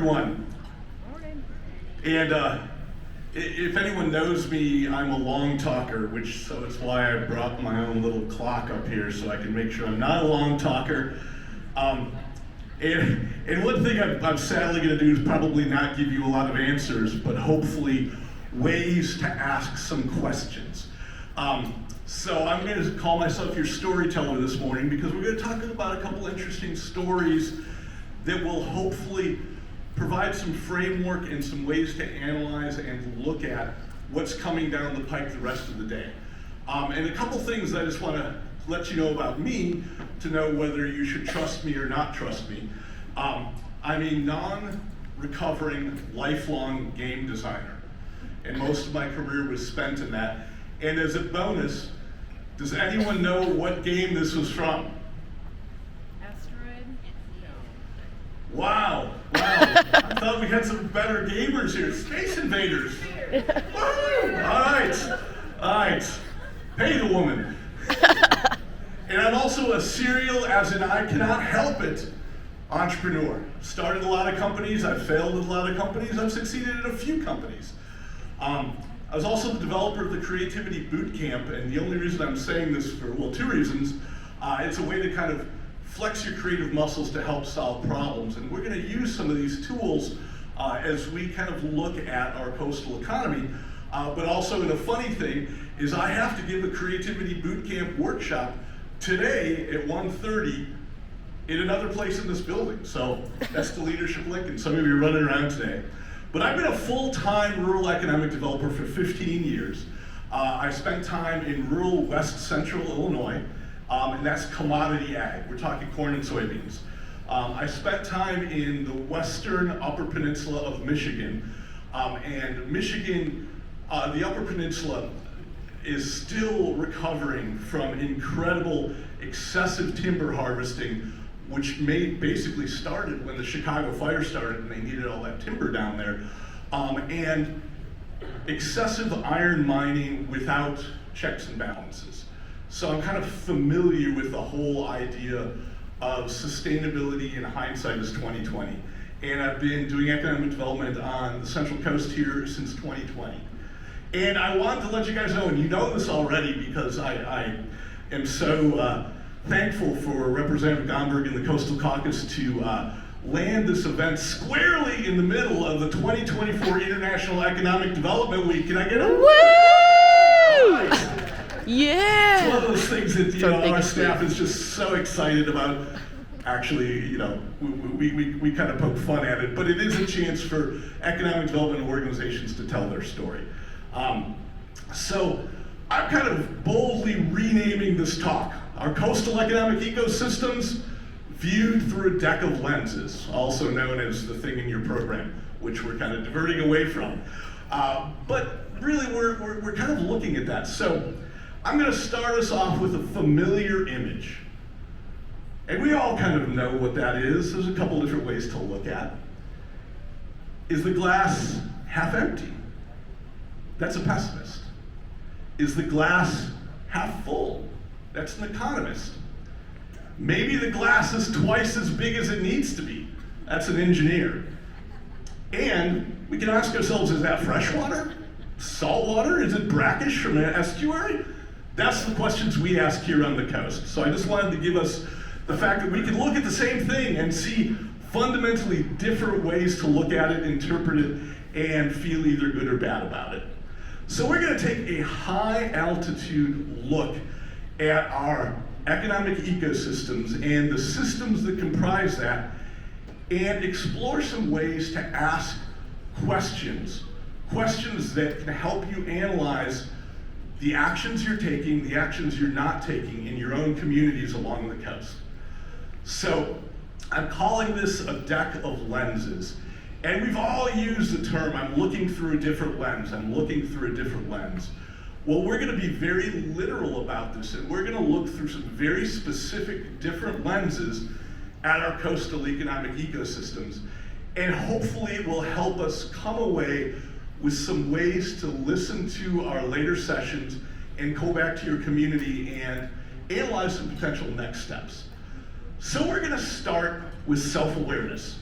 everyone. Morning. And if anyone knows me, I'm a long talker, so it's why I brought my own little clock up here so I can make sure I'm not a long talker. And one thing I'm sadly going to do is probably not give you a lot of answers, but hopefully ways to ask some questions. So I'm going to call myself your storyteller this morning because we're going to talk about a couple interesting stories that will hopefully provide some framework and some ways to analyze and look at what's coming down the pike the rest of the day. And a couple things I just want to let you know about me to know whether you should trust me or not trust me. I'm a non-recovering, lifelong game designer, and most of my career was spent in that. And as a bonus, does anyone know what game this was from? Asteroid? Wow, I thought we had some better gamers here. Space Invaders. Woo! All right. Pay the woman. And I'm also a serial, as in I cannot help it, entrepreneur. Started a lot of companies, I've failed at a lot of companies, I've succeeded at a few companies. I was also the developer of the Creativity Bootcamp, and the only reason I'm saying this for, well, two reasons. It's a way to kind of flex your creative muscles to help solve problems. And we're going to use some of these tools as we kind of look at our coastal economy. But also, the funny thing is I have to give a Creativity Bootcamp workshop today at 1:30 in another place in this building. So that's the leadership link, and some of you are running around today. But I've been a full-time rural economic developer for 15 years. I spent time in rural west central Illinois, and that's commodity ag. We're talking corn and soybeans. I spent time in the western Upper Peninsula of Michigan, and Michigan, the Upper Peninsula, is still recovering from incredible excessive timber harvesting, which basically started when the Chicago fire started and they needed all that timber down there, and excessive iron mining without checks and balances. So I'm kind of familiar with the whole idea of sustainability, in hindsight is 2020. And I've been doing economic development on the Central Coast here since 2020. And I wanted to let you guys know, and you know this already because I am so thankful for Representative Gomberg and the Coastal Caucus to land this event squarely in the middle of the 2024 International Economic Development Week. Can I get a woo? Yeah. It's one of those things that our staff is just so excited about. Actually, we kind of poke fun at it, but it is a chance for economic development organizations to tell their story. So I'm kind of boldly renaming this talk, Our Coastal Economic Ecosystems Viewed Through a Deck of Lenses, also known as the thing in your program, which we're kind of diverting away from. But really, we're kind of looking at that. So I'm going to start us off with a familiar image. And we all kind of know what that is. There's a couple different ways to look at. Is the glass half empty? That's a pessimist. Is the glass half full? That's an economist. Maybe the glass is twice as big as it needs to be. That's an engineer. And we can ask ourselves, is that fresh water? Salt water? Is it brackish from an estuary? That's the questions we ask here on the coast. So I just wanted to give us the fact that we can look at the same thing and see fundamentally different ways to look at it, interpret it, and feel either good or bad about it. So we're going to take a high altitude look at our economic ecosystems and the systems that comprise that, and explore some ways to ask questions that can help you analyze the actions you're taking, the actions you're not taking in your own communities along the coast. So I'm calling this a deck of lenses. And we've all used the term, I'm looking through a different lens, I'm looking through a different lens. Well, we're going to be very literal about this, and we're going to look through some very specific different lenses at our coastal economic ecosystems, and hopefully it will help us come away with some ways to listen to our later sessions and go back to your community and analyze some potential next steps. So we're going to start with self-awareness.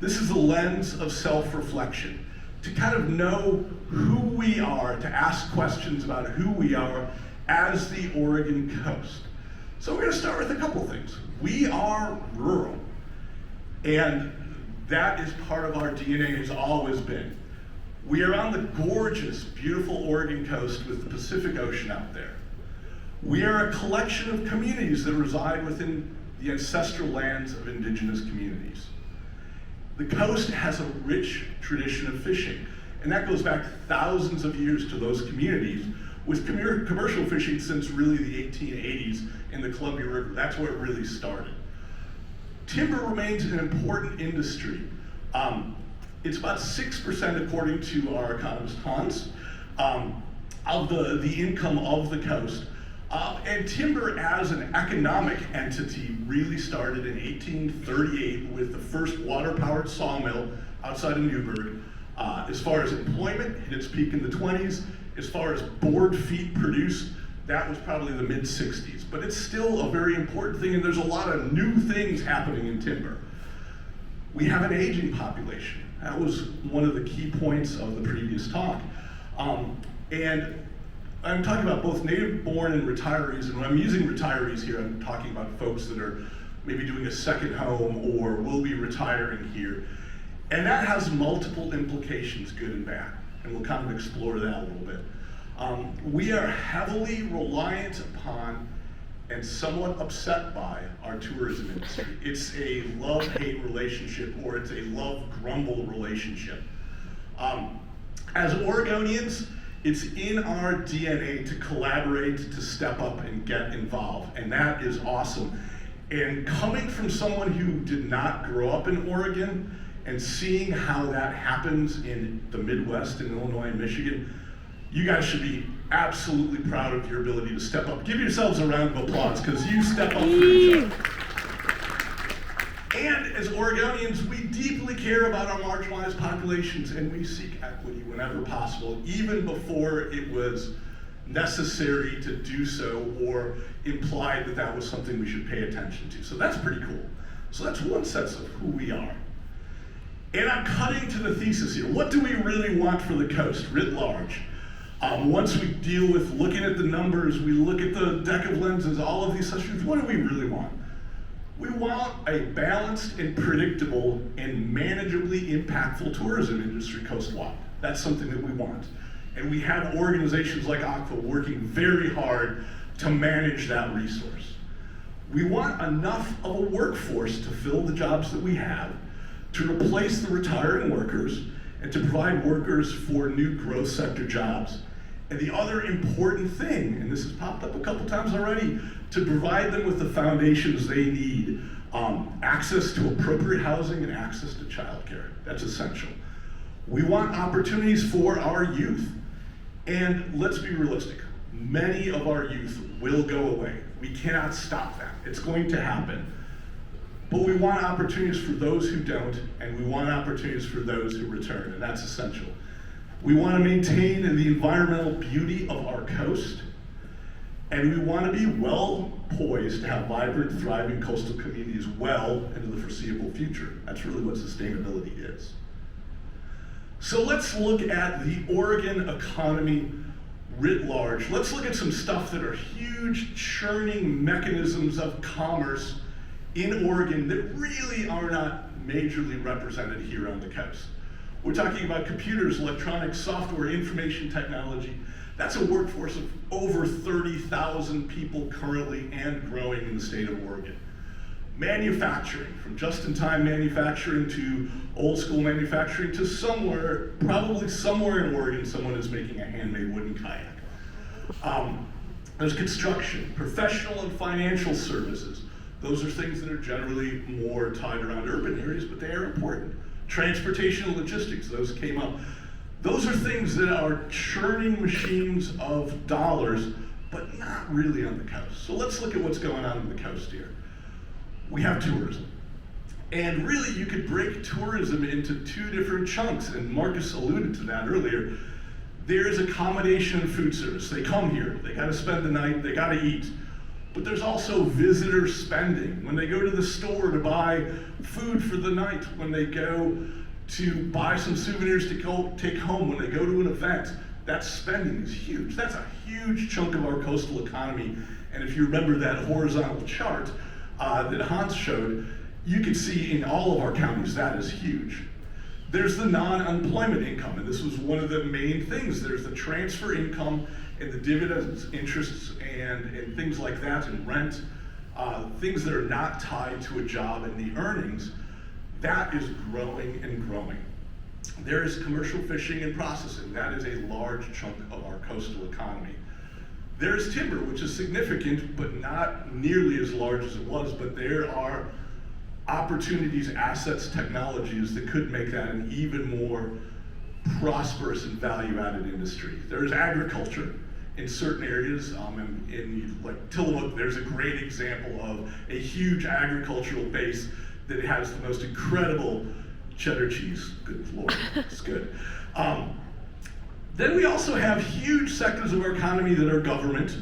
This is a lens of self-reflection, to kind of know who we are, to ask questions about who we are as the Oregon coast. So we're going to start with a couple things. We are rural, and that is part of our DNA, has always been. We are on the gorgeous, beautiful Oregon coast with the Pacific Ocean out there. We are a collection of communities that reside within the ancestral lands of indigenous communities. The coast has a rich tradition of fishing, and that goes back thousands of years to those communities, with commercial fishing since really the 1880s in the Columbia River. That's where it really started. Timber remains an important industry. It's about 6%, according to our economist Hans, of the income of the coast. And timber as an economic entity really started in 1838 with the first water-powered sawmill outside of Newburgh. As far as employment, hit its peak in the 20s. As far as board feet produced, that was probably the mid-60s. But it's still a very important thing, and there's a lot of new things happening in timber. We have an aging population. That was one of the key points of the previous talk. And I'm talking about both native-born and retirees, and when I'm using retirees here, I'm talking about folks that are maybe doing a second home or will be retiring here. And that has multiple implications, good and bad, and we'll kind of explore that a little bit. We are heavily reliant upon and somewhat upset by our tourism industry. It's a love-hate relationship, or it's a love-grumble relationship. As Oregonians, it's in our DNA to collaborate, to step up and get involved, and that is awesome. And coming from someone who did not grow up in Oregon and seeing how that happens in the Midwest, in Illinois and Michigan, you guys should be absolutely proud of your ability to step up. Give yourselves a round of applause, because you step up for each other. And as Oregonians, we deeply care about our marginalized populations, and we seek equity whenever possible, even before it was necessary to do so or implied that that was something we should pay attention to. So that's pretty cool. So that's one sense of who we are. And I'm cutting to the thesis here. What do we really want for the coast, writ large? Once we deal with looking at the numbers, we look at the deck of lenses, all of these such things, what do we really want? We want a balanced and predictable and manageably impactful tourism industry coastwide. That's something that we want. And we have organizations like ACWA working very hard to manage that resource. We want enough of a workforce to fill the jobs that we have, to replace the retiring workers, and to provide workers for new growth sector jobs. And the other important thing, and this has popped up a couple times already, to provide them with the foundations they need, access to appropriate housing and access to childcare. That's essential. We want opportunities for our youth. And let's be realistic, many of our youth will go away. We cannot stop that. It's going to happen. But we want opportunities for those who don't, and we want opportunities for those who return, and that's essential. We want to maintain the environmental beauty of our coast, and we want to be well poised to have vibrant, thriving coastal communities well into the foreseeable future. That's really what sustainability is. So let's look at the Oregon economy writ large. Let's look at some stuff that are huge churning mechanisms of commerce in Oregon that really are not majorly represented here on the coast. We're talking about computers, electronics, software, information technology. That's a workforce of over 30,000 people currently and growing in the state of Oregon. Manufacturing, from just-in-time manufacturing to old school manufacturing to somewhere, probably somewhere in Oregon, someone is making a handmade wooden kayak. There's construction, professional and financial services. Those are things that are generally more tied around urban areas, but they are important. Transportation and logistics, those came up. Those are things that are churning machines of dollars, but not really on the coast. So let's look at what's going on the coast here. We have tourism. And really, you could break tourism into two different chunks, and Marcus alluded to that earlier. There's accommodation and food service. They come here, they gotta spend the night, they gotta eat. But there's also visitor spending. When they go to the store to buy food for the night, when they go to buy some souvenirs to go take home, when they go to an event, that spending is huge. That's a huge chunk of our coastal economy. And if you remember that horizontal chart that Hans showed, you can see in all of our counties that is huge. There's the non-employment income, and this was one of the main things. There's the transfer income and the dividends, interests, and things like that, and rent, things that are not tied to a job and the earnings. That is growing and growing. There is commercial fishing and processing. That is a large chunk of our coastal economy. There's timber, which is significant, but not nearly as large as it was, but there are opportunities, assets, technologies that could make that an even more prosperous and value-added industry. There's agriculture in certain areas. In like Tillamook, there's a great example of a huge agricultural base that has the most incredible cheddar cheese. Good Lord, it's good. Then we also have huge sectors of our economy that are government.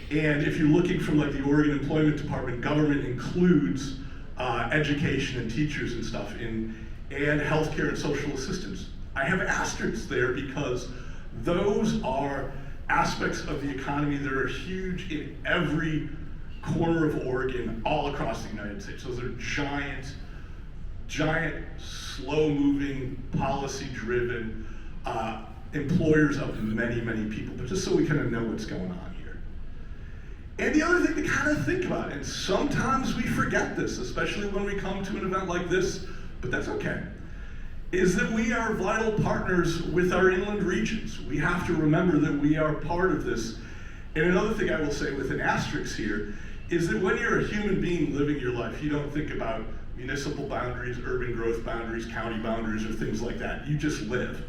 And if you're looking from like the Oregon Employment Department, government includes education and teachers and stuff, and healthcare and social assistance. I have asterisks there because those are aspects of the economy that are huge in every corner of Oregon, all across the United States. Those are giant, slow-moving, policy-driven employers of many, many people. But just so we kind of know what's going on here. And the other thing to kind of think about, and sometimes we forget this, especially when we come to an event like this, but that's okay, is that we are vital partners with our inland regions. We have to remember that we are part of this. And another thing I will say with an asterisk here is that when you're a human being living your life, you don't think about municipal boundaries, urban growth boundaries, county boundaries, or things like that. You just live.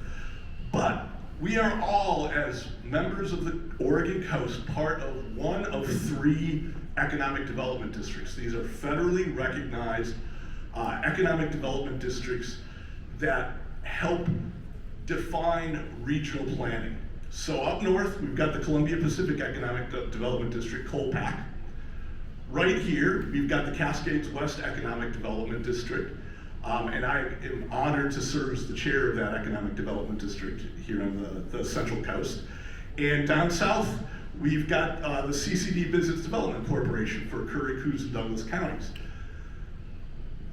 But we are all, as members of the Oregon coast, part of one of 3 economic development districts. These are federally recognized economic development districts that help define regional planning. So up north, we've got the Columbia Pacific Economic Development District, COLPAC. Right here, we've got the Cascades West Economic Development District. And I am honored to serve as the chair of that economic development district here on the Central Coast. And down south, we've got the CCD Business Development Corporation for Curry, Coos, and Douglas counties.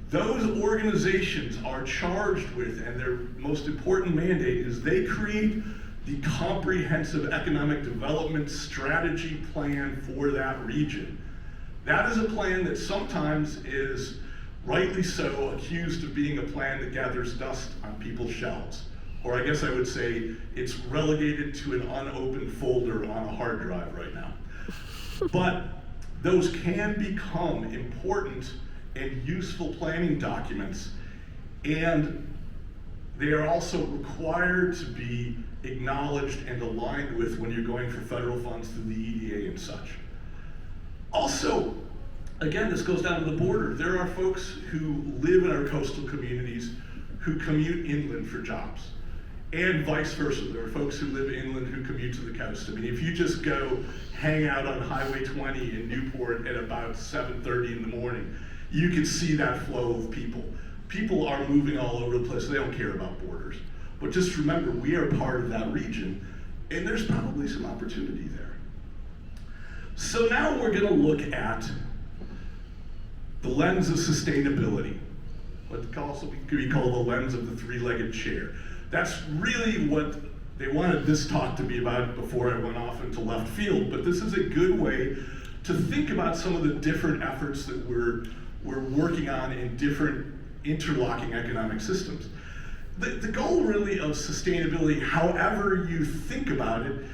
Those organizations are charged with, and their most important mandate is they create the comprehensive economic development strategy plan for that region. That is a plan that sometimes is rightly so accused of being a plan that gathers dust on people's shelves. Or I guess I would say it's relegated to an unopened folder on a hard drive right now. But those can become important and useful planning documents, and they are also required to be acknowledged and aligned with when you're going for federal funds through the EDA and such. Also, again, this goes down to the border. There are folks who live in our coastal communities who commute inland for jobs, and vice versa. There are folks who live inland who commute to the coast. I mean, if you just go hang out on Highway 20 in Newport at about 7:30 in the morning, you can see that flow of people. People are moving all over the place. They don't care about borders. But just remember, we are part of that region, and there's probably some opportunity there. So now we're going to look at the lens of sustainability, what could also be called the lens of the 3-legged chair. That's really what they wanted this talk to be about before I went off into left field, but this is a good way to think about some of the different efforts that we're working on in different interlocking economic systems. The goal really of sustainability, however you think about it,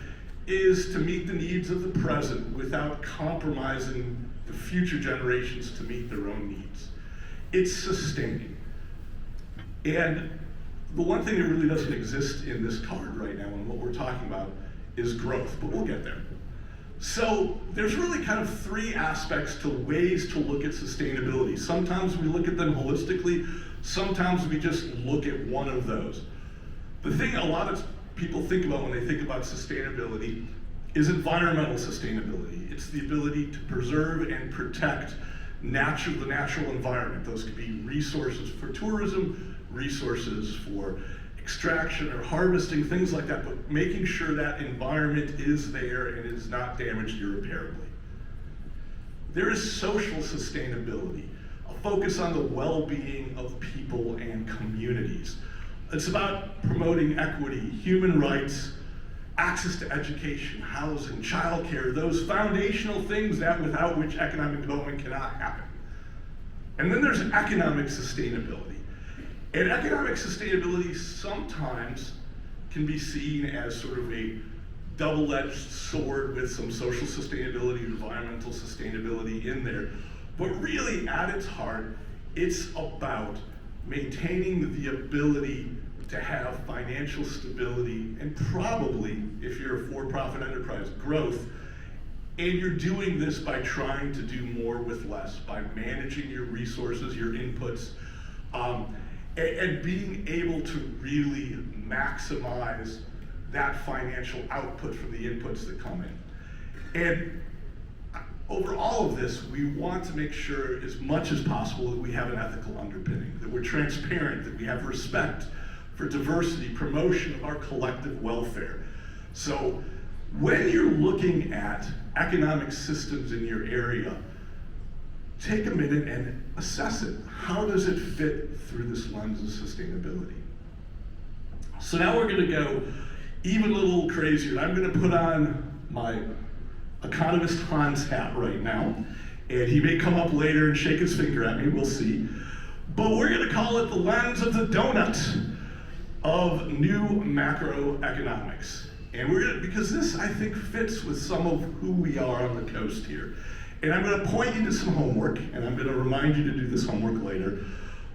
is to meet the needs of the present without compromising the future generations to meet their own needs. It's sustaining. And the one thing that really doesn't exist in this card right now and what we're talking about is growth, but we'll get there. So there's really kind of 3 aspects to ways to look at sustainability. Sometimes we look at them holistically, sometimes we just look at one of those. The thing a lot of people think about when they think about sustainability is environmental sustainability. It's the ability to preserve and protect the natural environment. Those could be resources for tourism, resources for extraction or harvesting, things like that, but making sure that environment is there and is not damaged irreparably. There is social sustainability, a focus on the well-being of people and communities. It's about promoting equity, human rights, access to education, housing, childcare, those foundational things that without which economic development cannot happen. And then there's economic sustainability. And economic sustainability sometimes can be seen as sort of a double-edged sword with some social sustainability, environmental sustainability in there. But really, at its heart, it's about maintaining the ability to have financial stability and probably, if you're a for-profit enterprise, growth. And you're doing this by trying to do more with less, by managing your resources, your inputs, and being able to really maximize that financial output from the inputs that come in. And over all of this, we want to make sure as much as possible that we have an ethical underpinning, that we're transparent, that we have respect for diversity, promotion of our collective welfare. So when you're looking at economic systems in your area, take a minute and assess it. How does it fit through this lens of sustainability? So now we're going to go even a little crazier. I'm going to put on my economist Hans hat right now, and he may come up later and shake his finger at me, we'll see. But we're going to call it the lens of the donut of new macroeconomics. And we're going to, because this I think fits with some of who we are on the coast here. And I'm going to point you to some homework, and I'm going to remind you to do this homework later.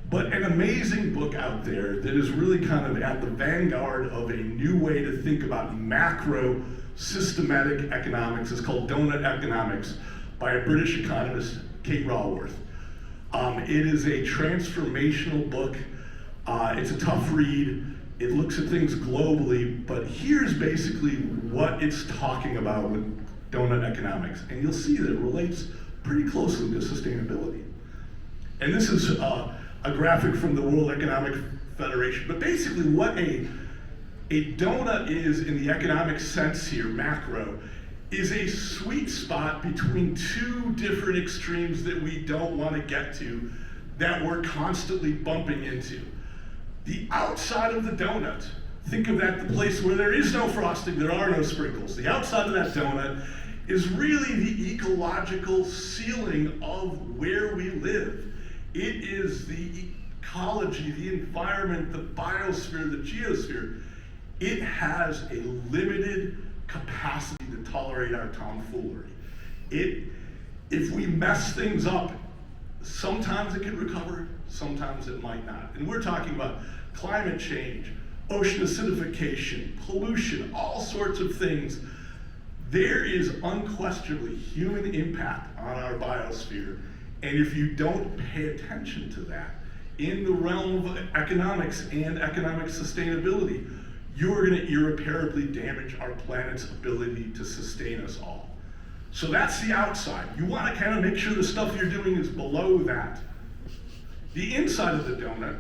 But an amazing book out there that is really kind of at the vanguard of a new way to think about macro systematic economics is called Donut Economics by a British economist, Kate Raworth. It is a transformational book. It's a tough read. It looks at things globally, but here's basically what it's talking about with donut economics. And you'll see that it relates pretty closely to sustainability. And this is a graphic from the World Economic Federation. But basically what a donut is in the economic sense here, macro, is a sweet spot between two different extremes that we don't want to get to, that we're constantly bumping into. The outside of the donut, think of that the place where there is no frosting, there are no sprinkles. The outside of that donut is really the ecological ceiling of where we live. It is the ecology, the environment, the biosphere, the geosphere. It has a limited capacity to tolerate our tomfoolery. If we mess things up, sometimes it can recover, sometimes it might not. And we're talking about climate change, ocean acidification, pollution, all sorts of things. There is unquestionably human impact on our biosphere. And if you don't pay attention to that in the realm of economics and economic sustainability, you're going to irreparably damage our planet's ability to sustain us all. So that's the outside. You want to kind of make sure the stuff you're doing is below that. The inside of the donut,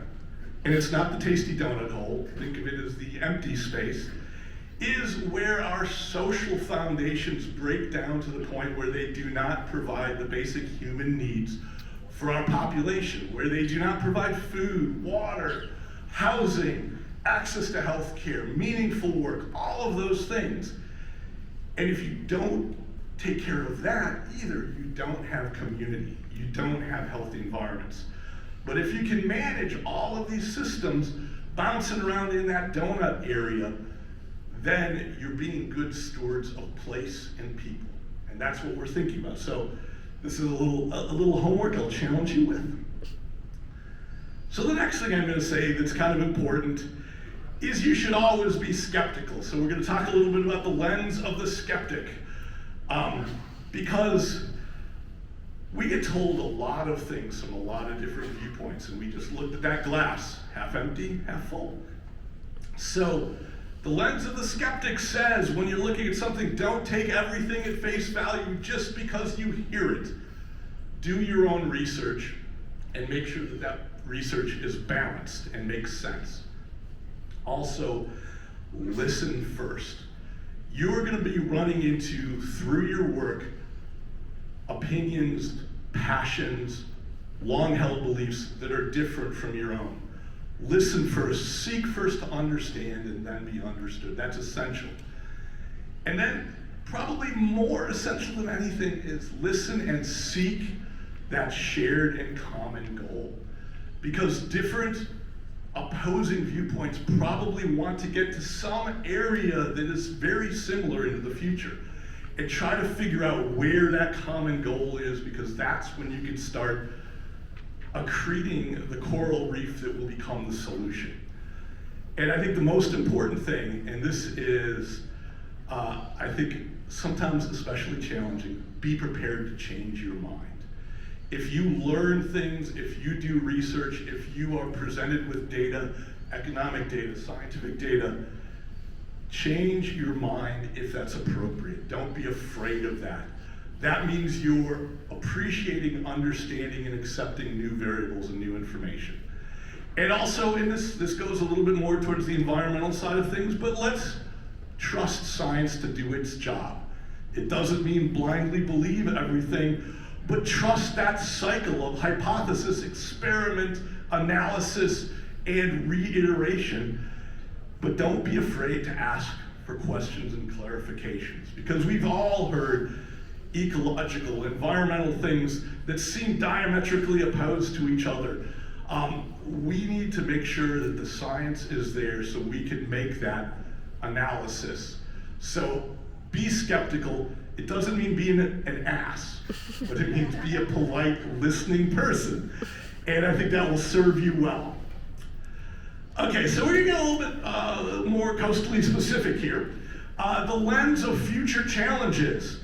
and it's not the tasty donut hole, think of it as the empty space, is where our social foundations break down to the point where they do not provide the basic human needs for our population, where they do not provide food, water, housing, access to health care, meaningful work, all of those things. And if you don't take care of that either, you don't have community, you don't have healthy environments. But if you can manage all of these systems bouncing around in that donut area, then you're being good stewards of place and people. And that's what we're thinking about. So this is a little homework I'll challenge you with. So the next thing I'm going to say that's kind of important is you should always be skeptical. So we're going to talk a little bit about the lens of the skeptic. Because we get told a lot of things from a lot of different viewpoints, and we just looked at that glass, half empty, half full. So The lens of the skeptic says when you're looking at something, don't take everything at face value just because you hear it. Do your own research and make sure that that research is balanced and makes sense. Also, listen first. You're going to be running into, through your work, opinions, passions, long-held beliefs that are different from your own. Listen first, seek first to understand, and then be understood. That's essential. And then, probably more essential than anything is listen and seek that shared and common goal. Because different opposing viewpoints probably want to get to some area that is very similar into the future. And try to figure out where that common goal is, because that's when you can start accreting the coral reef that will become the solution. And I think the most important thing, and this is, I think, sometimes especially challenging, be prepared to change your mind. If you learn things, if you do research, if you are presented with data, economic data, scientific data, change your mind if that's appropriate. Don't be afraid of that. That means you're appreciating, understanding, and accepting new variables and new information. And also, in this goes a little bit more towards the environmental side of things, but let's trust science to do its job. It doesn't mean blindly believe everything, but trust that cycle of hypothesis, experiment, analysis, and reiteration. But don't be afraid to ask for questions and clarifications, because we've all heard ecological, environmental things that seem diametrically opposed to each other. We need to make sure that the science is there so we can make that analysis. So be skeptical. It doesn't mean being an ass, but it means be a polite, listening person. And I think that will serve you well. Okay, so we're gonna get a little bit more coastally specific here. The lens of future challenges.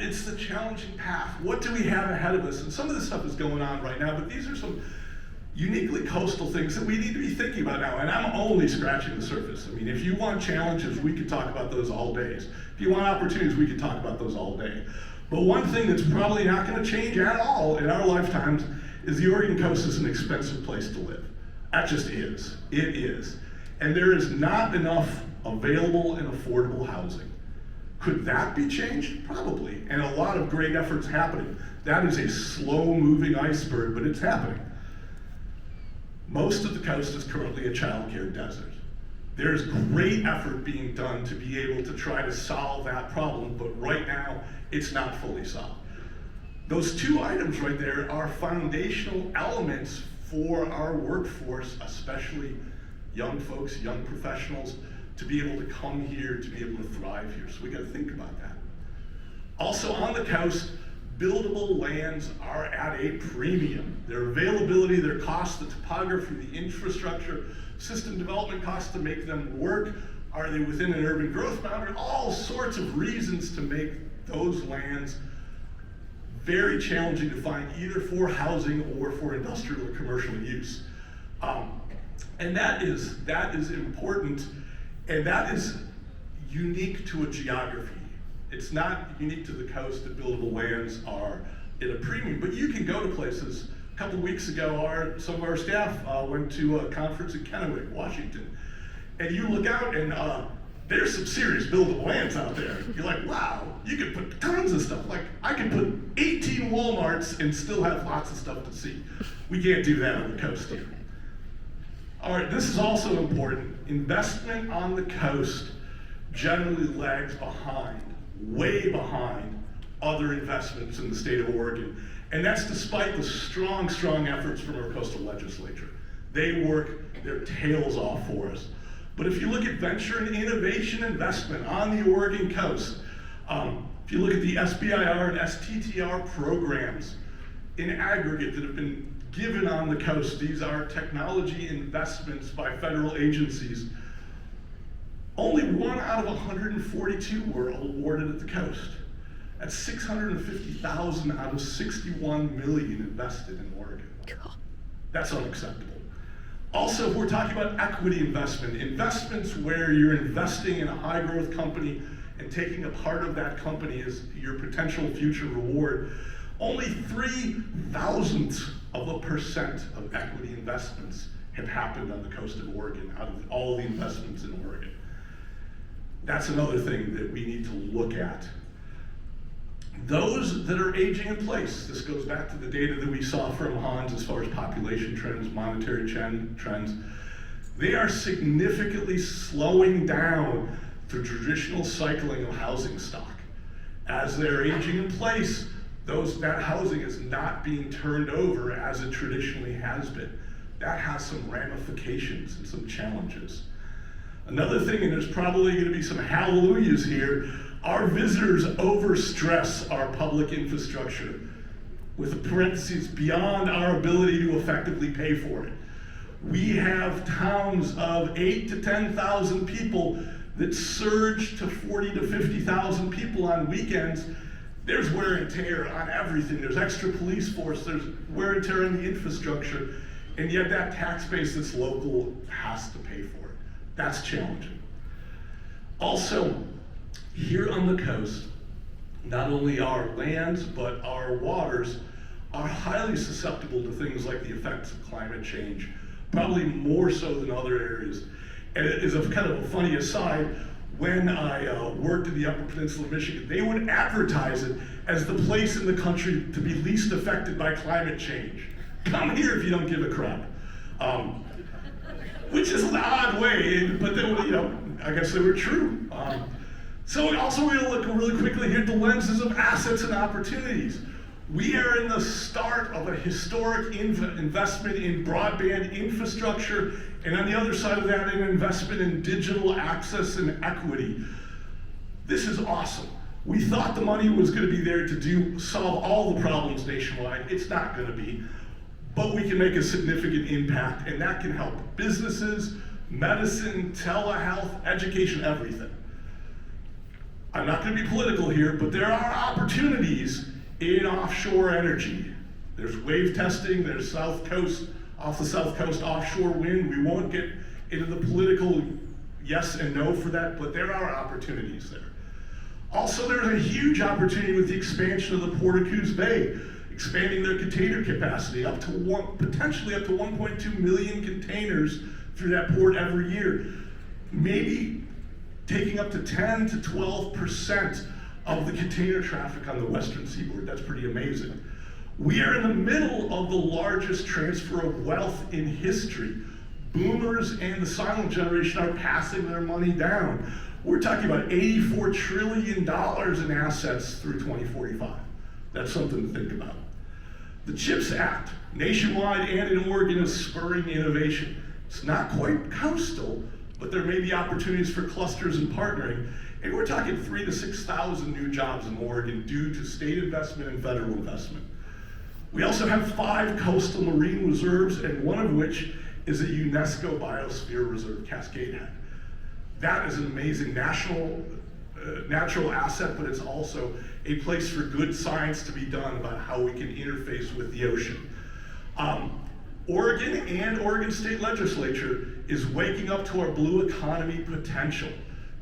It's the challenging path. What do we have ahead of us? And some of this stuff is going on right now, but these are some uniquely coastal things that we need to be thinking about now. And I'm only scratching the surface. I mean, if you want challenges, we could talk about those all days. If you want opportunities, we could talk about those all day. But one thing that's probably not going to change at all in our lifetimes is the Oregon coast is an expensive place to live. That just is. It is. And there is not enough available and affordable housing. Could that be changed? Probably. And a lot of great efforts happening. That is a slow-moving iceberg, but it's happening. Most of the coast is currently a childcare desert. There's great effort being done to be able to try to solve that problem, but right now, it's not fully solved. Those two items right there are foundational elements for our workforce, especially young folks, young professionals, to be able to come here, to be able to thrive here. So we got to think about that. Also on the coast, buildable lands are at a premium. Their availability, their cost, the topography, the infrastructure, system development costs to make them work. Are they within an urban growth boundary? All sorts of reasons to make those lands very challenging to find, either for housing or for industrial or commercial use. And that is important, and that is unique to a geography. It's not unique to the coast that buildable lands are at a premium, but you can go to places. A couple weeks ago, some of our staff went to a conference in Chinook, Washington, and you look out and there's some serious buildable lands out there. You're like, wow, you could put tons of stuff. Like, I could put 18 Walmarts and still have lots of stuff to see. We can't do that on the coast here. All right, this is also important. Investment on the coast generally lags behind, way behind, other investments in the state of Oregon. And that's despite the strong, strong efforts from our coastal legislature. They work their tails off for us. But if you look at venture and innovation investment on the Oregon coast, if you look at the SBIR and STTR programs in aggregate that have been given on the coast, these are technology investments by federal agencies. Only 1 out of 142 were awarded at the coast. That's 650,000 out of 61 million invested in Oregon. That's unacceptable. Also, we're talking about equity investment, investments where you're investing in a high growth company and taking a part of that company as your potential future reward. Only 0.003% of equity investments have happened on the coast of Oregon out of all the investments in Oregon. That's another thing that we need to look at. Those that are aging in place, this goes back to the data that we saw from Hans as far as population trends, monetary trends, they are significantly slowing down the traditional cycling of housing stock. As they're aging in place, that housing is not being turned over as it traditionally has been. That has some ramifications and some challenges. Another thing, and there's probably going to be some hallelujahs here, our visitors overstress our public infrastructure with the parentheses beyond our ability to effectively pay for it. We have towns of 8,000 to 10,000 people that surge to 40,000 to 50,000 people on weekends. There's wear and tear on everything. There's extra police force, there's wear and tear on the infrastructure, and yet that tax base that's local has to pay for it. That's challenging. Also, here on the coast, not only our lands, but our waters are highly susceptible to things like the effects of climate change, probably more so than other areas. And it is a kind of a funny aside, when I worked in the Upper Peninsula of Michigan, they would advertise it as the place in the country to be least affected by climate change. Come here if you don't give a crap. Which is an odd way, but then, I guess they were true. So also we're gonna look really quickly here at the lenses of assets and opportunities. We are in the start of a historic investment in broadband infrastructure, and on the other side of that, an investment in digital access and equity. This is awesome. We thought the money was going to be there to solve all the problems nationwide. It's not going to be, but we can make a significant impact, and that can help businesses, medicine, telehealth, education, everything. I'm not going to be political here, but there are opportunities in offshore energy. There's wave testing, there's off the South Coast offshore wind. We won't get into the political yes and no for that, but there are opportunities there. Also, there's a huge opportunity with the expansion of the Port of Coos Bay, expanding their container capacity potentially up to 1.2 million containers through that port every year. Maybe taking up to 10 to 12% of the container traffic on the western seaboard. That's pretty amazing. We are in the middle of the largest transfer of wealth in history. Boomers and the silent generation are passing their money down. We're talking about $84 trillion in assets through 2045. That's something to think about. The CHIPS Act, nationwide and in Oregon, is spurring innovation. It's not quite coastal, but there may be opportunities for clusters and partnering. And we're talking 3,000 to 6,000 new jobs in Oregon due to state investment and federal investment. We also have 5 coastal marine reserves, and one of which is a UNESCO Biosphere Reserve, Cascade Head. That is an amazing natural asset, but it's also a place for good science to be done about how we can interface with the ocean. Oregon and Oregon State Legislature is waking up to our blue economy potential.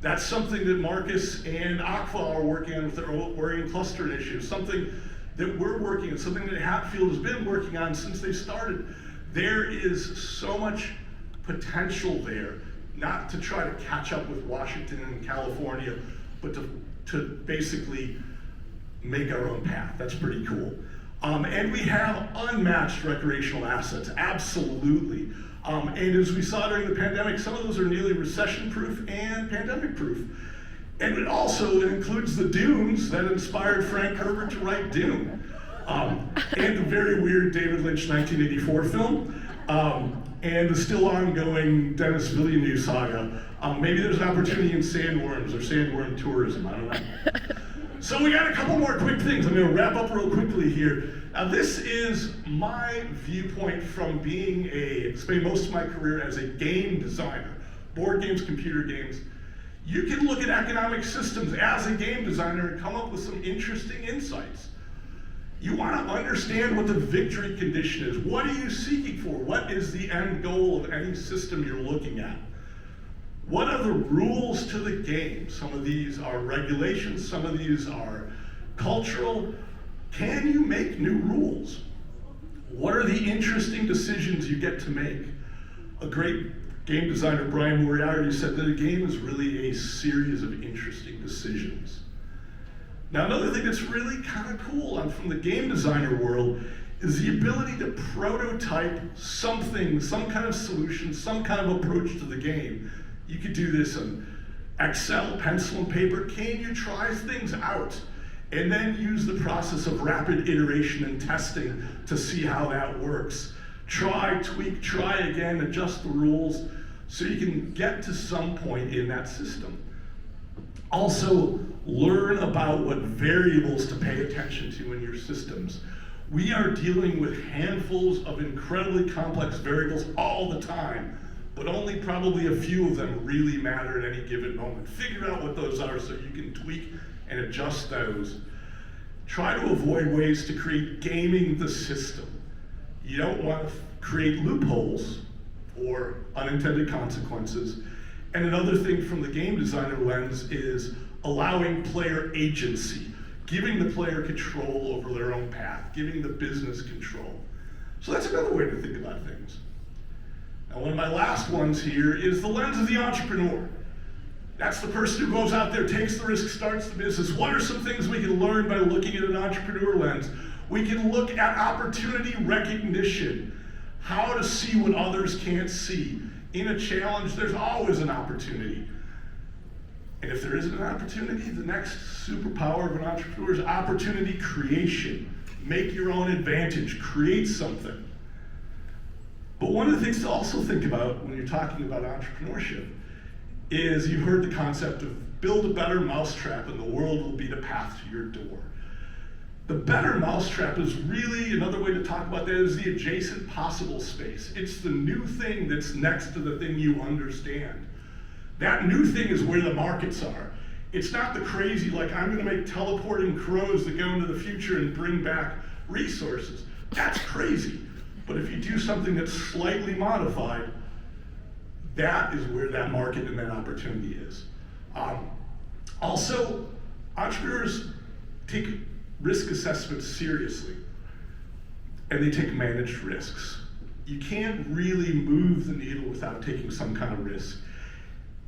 That's something that Marcus and ACFA are working on with their Oregon Cluster Initiative, something that we're working on, something that Hatfield has been working on since they started. There is so much potential there, not to try to catch up with Washington and California, but to basically make our own path. That's pretty cool. And we have unmatched recreational assets, absolutely. And as we saw during the pandemic, some of those are nearly recession-proof and pandemic-proof. And it also includes the dunes that inspired Frank Herbert to write Dune, and the very weird David Lynch 1984 film, and the still ongoing Denis Villeneuve saga. Maybe there's an opportunity in sandworms or sandworm tourism, I don't know. So we got a couple more quick things. I'm going to wrap up real quickly here. This is my viewpoint from spending most of my career as a game designer, board games, computer games. You can look at economic systems as a game designer and come up with some interesting insights. You want to understand what the victory condition is. What are you seeking for? What is the end goal of any system you're looking at? What are the rules to the game? Some of these are regulations, some of these are cultural. Can you make new rules? What are the interesting decisions you get to make? A great game designer, Brian Moriarty, said that a game is really a series of interesting decisions. Now, another thing that's really kind of cool from the game designer world is the ability to prototype something, some kind of solution, some kind of approach to the game. You could do this in Excel, pencil and paper. Can you try things out and then use the process of rapid iteration and testing to see how that works? Try, tweak, try again, adjust the rules so you can get to some point in that system. Also, learn about what variables to pay attention to in your systems. We are dealing with handfuls of incredibly complex variables all the time, but only probably a few of them really matter at any given moment. Figure out what those are so you can tweak and adjust those. Try to avoid ways to create gaming the system. You don't want to create loopholes or unintended consequences. And another thing from the game designer lens is allowing player agency, giving the player control over their own path, giving the business control. So that's another way to think about things. Now, one of my last ones here is the lens of the entrepreneur. That's the person who goes out there, takes the risk, starts the business. What are some things we can learn by looking at an entrepreneur lens? We can look at opportunity recognition, how to see what others can't see. In a challenge, there's always an opportunity. And if there isn't an opportunity, the next superpower of an entrepreneur is opportunity creation. Make your own advantage, create something. But one of the things to also think about when you're talking about entrepreneurship is you've heard the concept of build a better mousetrap and the world will be the path to your door. The better mousetrap is really, another way to talk about that is the adjacent possible space. It's the new thing that's next to the thing you understand. That new thing is where the markets are. It's not the crazy, like I'm gonna make teleporting crows that go into the future and bring back resources. That's crazy. But if you do something that's slightly modified, that is where that market and that opportunity is. Also, entrepreneurs take risk assessments seriously, and they take managed risks. You can't really move the needle without taking some kind of risk.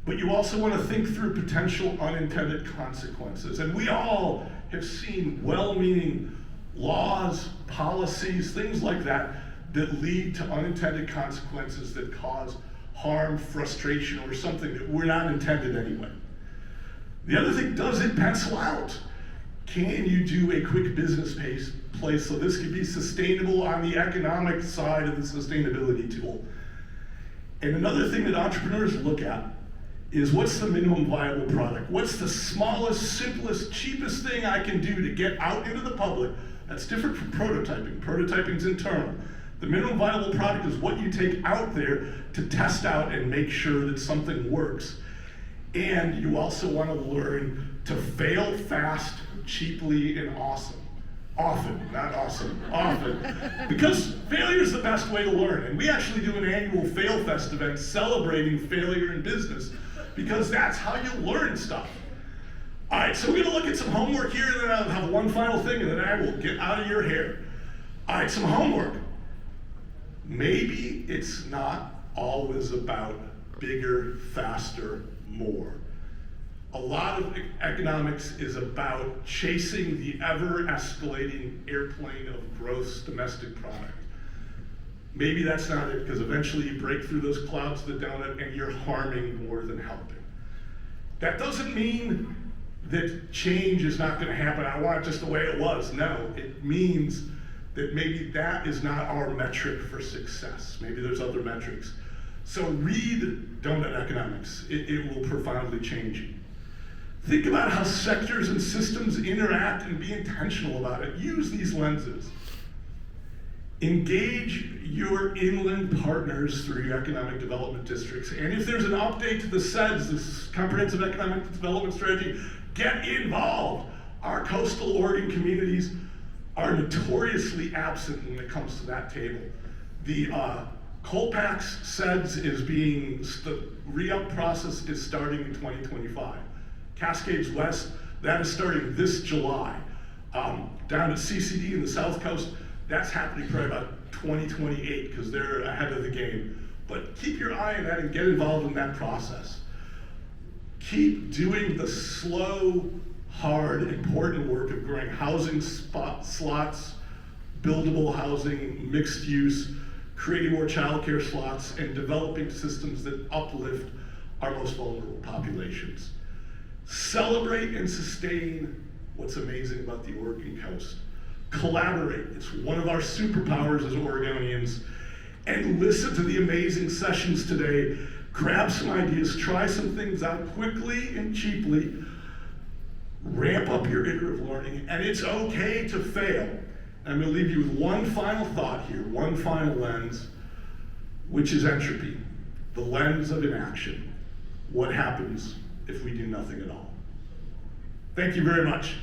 But you also want to think through potential unintended consequences. And we all have seen well-meaning laws, policies, things like that lead to unintended consequences that cause harm, frustration, or something that were not intended anyway. The other thing, does it pencil out? Can you do a quick business place so this can be sustainable on the economic side of the sustainability tool? And another thing that entrepreneurs look at is what's the minimum viable product? What's the smallest, simplest, cheapest thing I can do to get out into the public? That's different from prototyping. Prototyping's internal. The minimum viable product is what you take out there to test out and make sure that something works. And you also want to learn to fail fast, cheaply, and often. Not awesome, often. Because failure is the best way to learn. And we actually do an annual Fail Fest event celebrating failure in business because that's how you learn stuff. All right, so we're gonna look at some homework here and then I'll have one final thing and then I will get out of your hair. All right, some homework. Maybe it's not always about bigger, faster, more. A lot of economics is about chasing the ever-escalating airplane of gross domestic product. Maybe that's not it, because eventually you break through those clouds of the donut and you're harming more than helping. That doesn't mean that change is not going to happen. I want it just the way it was. No, it means that maybe that is not our metric for success. Maybe there's other metrics. So read Donut Economics. It will profoundly change you. Think about how sectors and systems interact and be intentional about it. Use these lenses. Engage your inland partners through your economic development districts. And if there's an update to the CEDS, this Comprehensive Economic Development Strategy, get involved. Our coastal Oregon communities are notoriously absent when it comes to that table. The Colpax SEDS is being, the re-up process is starting in 2025. Cascades West, that is starting this July. Down at CCD in the South Coast, that's happening probably about 2028 because they're ahead of the game. But keep your eye on that and get involved in that process. Keep doing the slow, hard, important work of growing housing slots, buildable housing, mixed use, creating more childcare slots, and developing systems that uplift our most vulnerable populations. Celebrate and sustain what's amazing about the Oregon coast. Collaborate, it's one of our superpowers as Oregonians, and listen to the amazing sessions today. Grab some ideas, try some things out quickly and cheaply, ramp up your iterative learning, and it's okay to fail. I'm going to leave you with one final thought here, one final lens, which is entropy, the lens of inaction. What happens if we do nothing at all? Thank you very much.